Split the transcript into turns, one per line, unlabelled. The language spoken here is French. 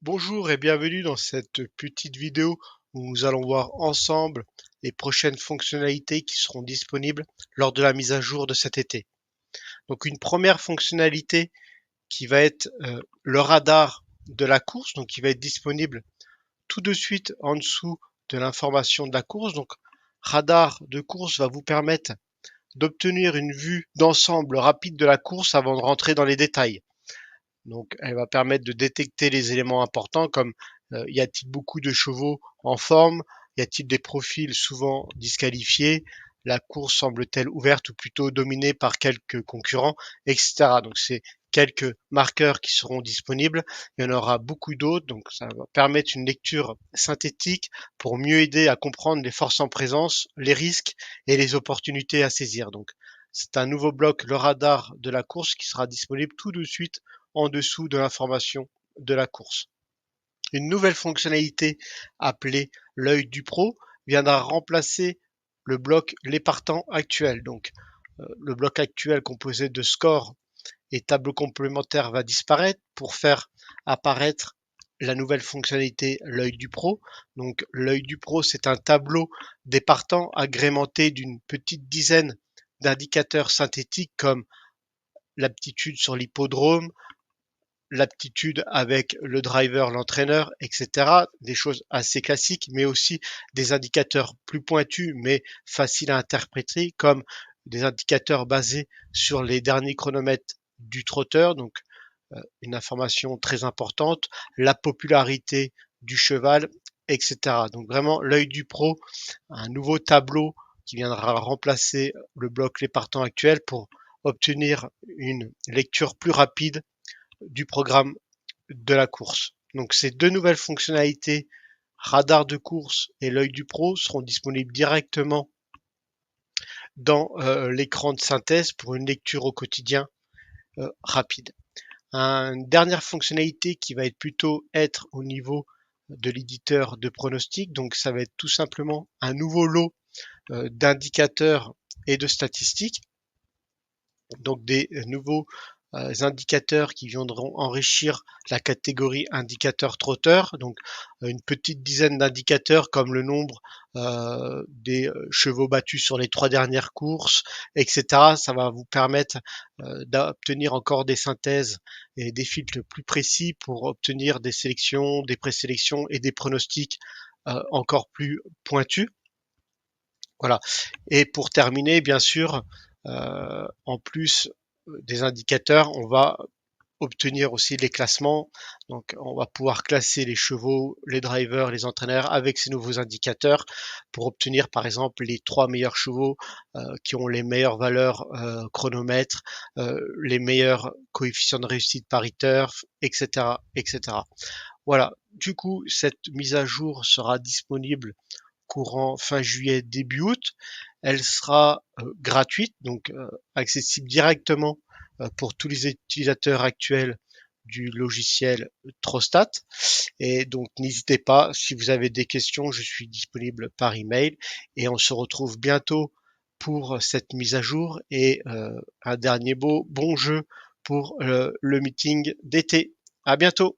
Bonjour et bienvenue dans cette petite vidéo où nous allons voir ensemble les prochaines fonctionnalités qui seront disponibles lors de la mise à jour de cet été. Donc une première fonctionnalité qui va être le radar de la course, donc qui va être disponible tout de suite en dessous de l'information de la course. Donc radar de course va vous permettre d'obtenir une vue d'ensemble rapide de la course avant de rentrer dans les détails. Donc, elle va permettre de détecter les éléments importants comme y a-t-il beaucoup de chevaux en forme, y a-t-il des profils souvent disqualifiés, la course semble-t-elle ouverte ou plutôt dominée par quelques concurrents, etc. Donc, c'est quelques marqueurs qui seront disponibles. Il y en aura beaucoup d'autres, donc ça va permettre une lecture synthétique pour mieux aider à comprendre les forces en présence, les risques et les opportunités à saisir. Donc, c'est un nouveau bloc, le radar de la course, qui sera disponible tout de suite en dessous de l'information de la course. Une nouvelle fonctionnalité appelée l'œil du pro viendra remplacer le bloc les partants actuel. Donc le bloc actuel composé de scores et tableaux complémentaires va disparaître pour faire apparaître la nouvelle fonctionnalité l'œil du pro. Donc l'œil du pro, c'est un tableau des partants agrémenté d'une petite dizaine d'indicateurs synthétiques comme l'aptitude sur l'hippodrome, l'aptitude avec le driver, l'entraîneur, etc. Des choses assez classiques, mais aussi des indicateurs plus pointus, mais faciles à interpréter, comme des indicateurs basés sur les derniers chronomètres du trotteur, donc une information très importante, la popularité du cheval, etc. Donc vraiment l'œil du pro, un nouveau tableau qui viendra remplacer le bloc les partants actuel pour obtenir une lecture plus rapide du programme de la course. Donc ces deux nouvelles fonctionnalités, radar de course et l'œil du pro, seront disponibles directement dans l'écran de synthèse pour une lecture au quotidien rapide. Une dernière fonctionnalité qui va être plutôt être au niveau de l'éditeur de pronostic, donc ça va être tout simplement un nouveau lot d'indicateurs et de statistiques, donc des nouveaux indicateurs qui viendront enrichir la catégorie indicateur trotteur, donc une petite dizaine d'indicateurs comme le nombre des chevaux battus sur les 3 dernières courses, etc. Ça va vous permettre d'obtenir encore des synthèses et des filtres plus précis pour obtenir des sélections, des présélections et des pronostics encore plus pointus. Voilà. Et pour terminer, bien sûr, en plus des indicateurs, on va obtenir aussi les classements. Donc, on va pouvoir classer les chevaux, les drivers, les entraîneurs avec ces nouveaux indicateurs pour obtenir, par exemple, les 3 meilleurs chevaux qui ont les meilleures valeurs chronomètres, les meilleurs coefficients de réussite par turf, etc., etc. Voilà. Du coup, cette mise à jour sera disponible courant fin juillet, début août. Elle sera gratuite, donc accessible directement pour tous les utilisateurs actuels du logiciel Trostat. Et donc n'hésitez pas, si vous avez des questions, je suis disponible par email et on se retrouve bientôt pour cette mise à jour et un dernier bon jeu pour le meeting d'été. À bientôt.